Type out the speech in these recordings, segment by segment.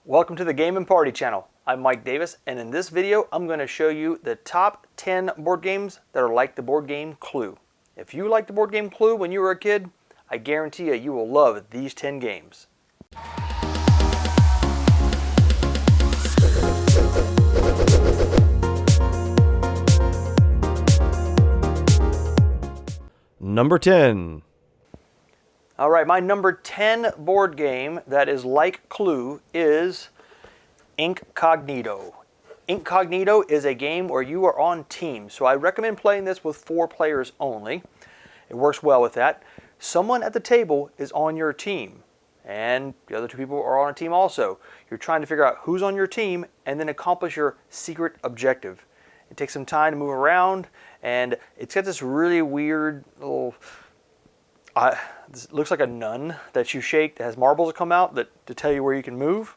Welcome to the Game and Party channel. I'm Mike Davis, and in this video I'm going to show you the top 10 board games that are like the board game Clue. If you liked the board game Clue when you were a kid, I guarantee you will love these 10 games. Number 10. Alright, my number 10 board game that is like Clue is Incognito. Incognito is a game where you are on teams, so I recommend playing this with 4 players only. It works well with that. Someone at the table is on your team, and the other 2 people are on a team also. You're trying to figure out who's on your team and then accomplish your secret objective. It takes some time to move around, and it's got this really weird little... this looks like a nun that you shake that has marbles that come out to tell you where you can move,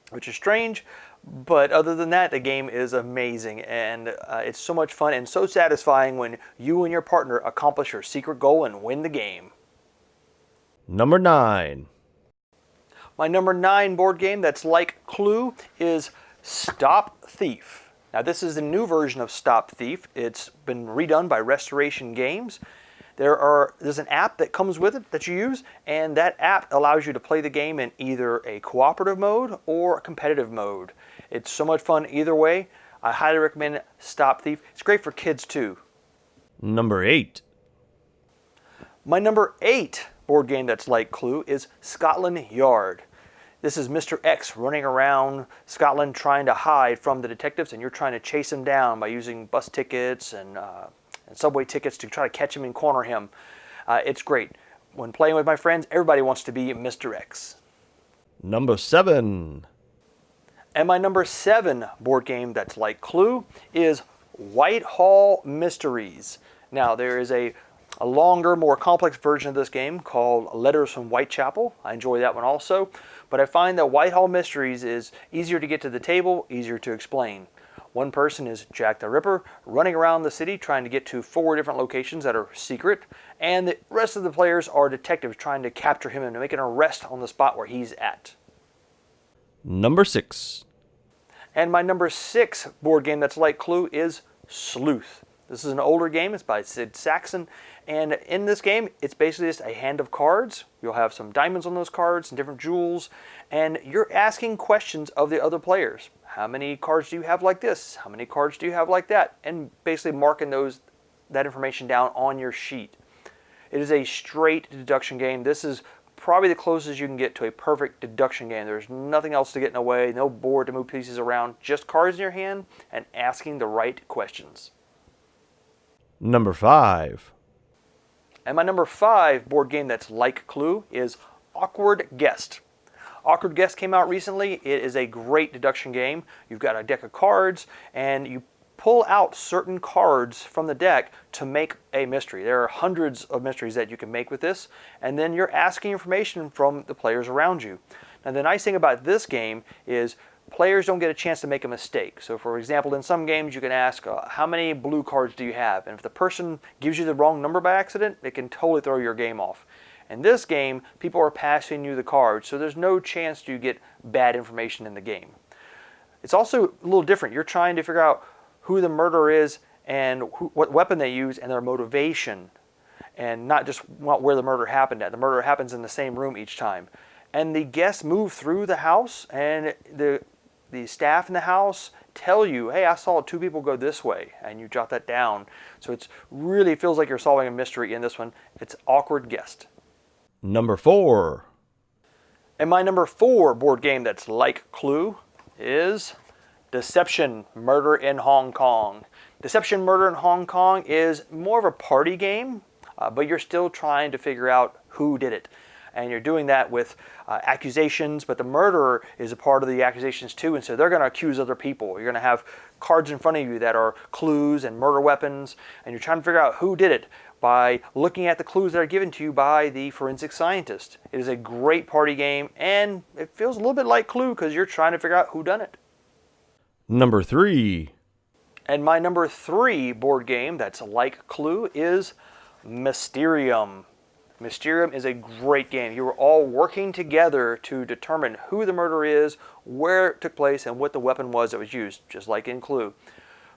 which is strange. But other than that, the game is amazing, and it's so much fun and so satisfying when you and your partner accomplish your secret goal and win the game. Number 9. My number 9 board game that's like Clue is Stop Thief. Now this is the new version of Stop Thief. It's been redone by Restoration Games. There's an app that comes with it that you use, and that app allows you to play the game in either a cooperative mode or a competitive mode. It's so much fun either way. I highly recommend Stop Thief. It's great for kids too. Number 8. My number 8 board game that's like Clue is Scotland Yard. This is Mr. X running around Scotland trying to hide from the detectives, and you're trying to chase him down by using bus tickets and subway tickets to try to catch him and corner him. It's great. When playing with my friends, everybody wants to be Mr. X. Number 7. And my number 7 board game that's like Clue is Whitehall Mysteries. Now there is a longer, more complex version of this game called Letters from Whitechapel. I enjoy that one also. But I find that Whitehall Mysteries is easier to get to the table, easier to explain. One person is Jack the Ripper, running around the city trying to get to 4 different locations that are secret, and the rest of the players are detectives trying to capture him and make an arrest on the spot where he's at. Number 6. And my number 6 board game that's like Clue is Sluice. This is an older game. It's by Sid Saxon, and in this game it's basically just a hand of cards. You'll have some diamonds on those cards and different jewels, and you're asking questions of the other players. How many cards do you have like this? How many cards do you have like that? And basically marking that information down on your sheet. It is a straight deduction game. This is probably the closest you can get to a perfect deduction game. There's nothing else to get in the way, no board to move pieces around, just cards in your hand and asking the right questions. Number 5. And my number 5 board game that's like Clue is Awkward Guest. Awkward Guest came out recently. It is a great deduction game. You've got a deck of cards, and you pull out certain cards from the deck to make a mystery. There are hundreds of mysteries that you can make with this, and then you're asking information from the players around you. Now the nice thing about this game is players don't get a chance to make a mistake. So for example, in some games you can ask, how many blue cards do you have? And if the person gives you the wrong number by accident, it can totally throw your game off. In this game, people are passing you the cards, so there's no chance to get bad information in the game. It's also a little different. You're trying to figure out who the murderer is and what weapon they use and their motivation, and not just where the murder happened at. The murder happens in the same room each time. And the guests move through the house, and the staff in the house tell you, hey, I saw 2 people go this way, and you jot that down. So it really feels like you're solving a mystery in this one. It's Awkward Guest. Number 4. And my number 4 board game that's like Clue is Deception Murder in Hong Kong. Deception Murder in Hong Kong is more of a party game, but you're still trying to figure out who did it. And you're doing that with accusations, but the murderer is a part of the accusations too, and so they're going to accuse other people. You're going to have cards in front of you that are clues and murder weapons, and you're trying to figure out who did it by looking at the clues that are given to you by the forensic scientist. It is a great party game, and it feels a little bit like Clue because you're trying to figure out who done it. Number 3. And my number 3 board game that's like Clue is Mysterium. Mysterium is a great game. You are all working together to determine who the murderer is, where it took place, and what the weapon was that was used, just like in Clue.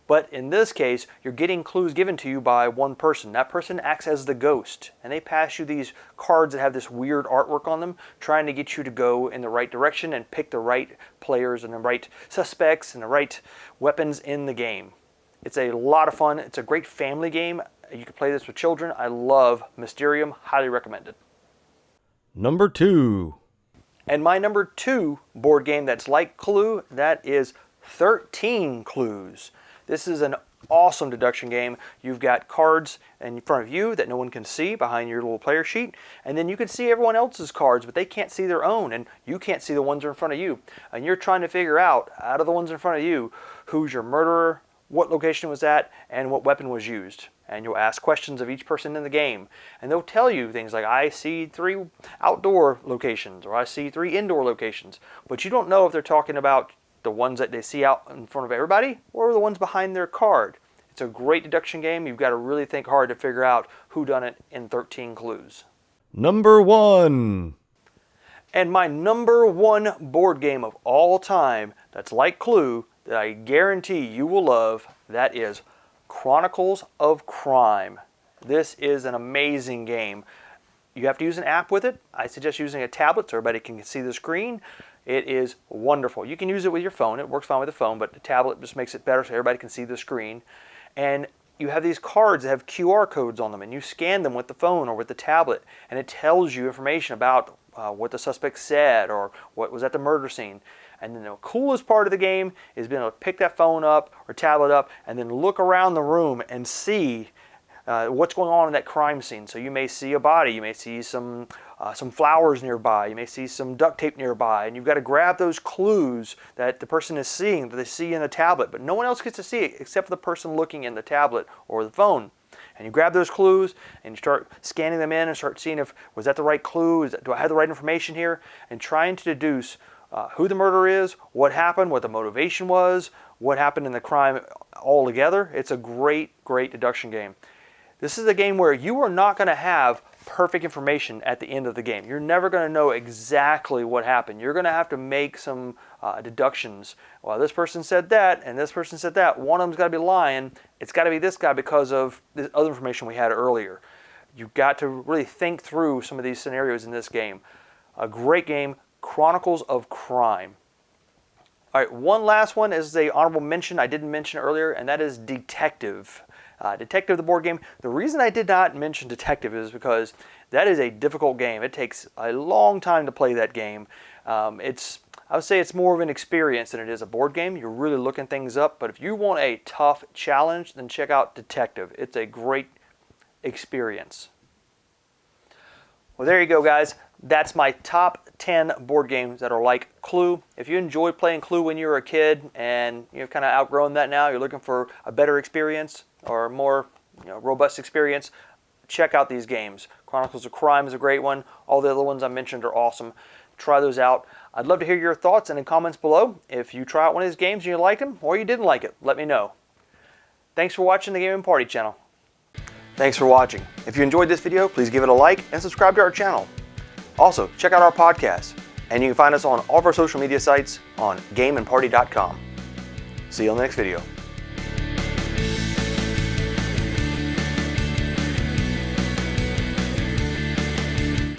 But in this case, you're getting clues given to you by one person. That person acts as the ghost, and they pass you these cards that have this weird artwork on them, trying to get you to go in the right direction and pick the right players and the right suspects and the right weapons in the game. It's a lot of fun. It's a great family game. You can play this with children. I love Mysterium. Highly recommended. Number 2. And my number 2 board game that's like Clue, that is 13 Clues. This is an awesome deduction game. You've got cards in front of you that no one can see behind your little player sheet, and then you can see everyone else's cards, but they can't see their own, and you can't see the ones that are in front of you. And you're trying to figure out of the ones in front of you, who's your murderer, what location was that, and what weapon was used. And you'll ask questions of each person in the game, and they'll tell you things like, I see 3 outdoor locations, or I see 3 indoor locations, but you don't know if they're talking about the ones that they see out in front of everybody or the ones behind their card. It's a great deduction game. You've got to really think hard to figure out who done it in 13 Clues. Number 1. And my number 1 board game of all time that's like Clue that I guarantee you will love, that is Chronicles of Crime. This is an amazing game. You have to use an app with it. I suggest using a tablet so everybody can see the screen. It is wonderful. You can use it with your phone. It works fine with the phone, but the tablet just makes it better so everybody can see the screen. And you have these cards that have QR codes on them, and you scan them with the phone or with the tablet, and it tells you information about what the suspect said or what was at the murder scene. And then the coolest part of the game is being able to pick that phone up or tablet up and then look around the room and see what's going on in that crime scene. So you may see a body, you may see some flowers nearby, you may see some duct tape nearby, and you've got to grab those clues that the person is seeing, that they see in the tablet, but no one else gets to see it except for the person looking in the tablet or the phone. And you grab those clues and you start scanning them in and start seeing if, was that the right clue, do I have the right information here, and trying to deduce who the murderer is, what happened, what the motivation was, what happened in the crime altogether. It's a great, great deduction game. This is a game where you are not going to have perfect information at the end of the game. You're never going to know exactly what happened. You're going to have to make some deductions. Well, this person said that, and this person said that. One of them's got to be lying. It's got to be this guy because of this other information we had earlier. You've got to really think through some of these scenarios in this game. A great game, Chronicles of Crime. All right, one last one is a honorable mention I didn't mention earlier, and that is Detective. Detective, the board game. The reason I did not mention Detective is because that is a difficult game. It takes a long time to play that game. I would say it's more of an experience than it is a board game. You're really looking things up, but if you want a tough challenge, then check out Detective. It's a great experience. Well, there you go, guys. That's my top 10 board games that are like Clue. If you enjoyed playing Clue when you were a kid and you've kind of outgrown that now, you're looking for a better experience or a more robust experience, check out these games. Chronicles of Crime is a great one. All the other ones I mentioned are awesome. Try those out. I'd love to hear your thoughts in the comments below. If you try out one of these games and you liked them or you didn't like it, let me know. Thanks for watching the Game & Party channel. Thanks for watching. If you enjoyed this video, please give it a like and subscribe to our channel. Also, check out our podcast, and you can find us on all of our social media sites on gameandparty.com. See you on the next video.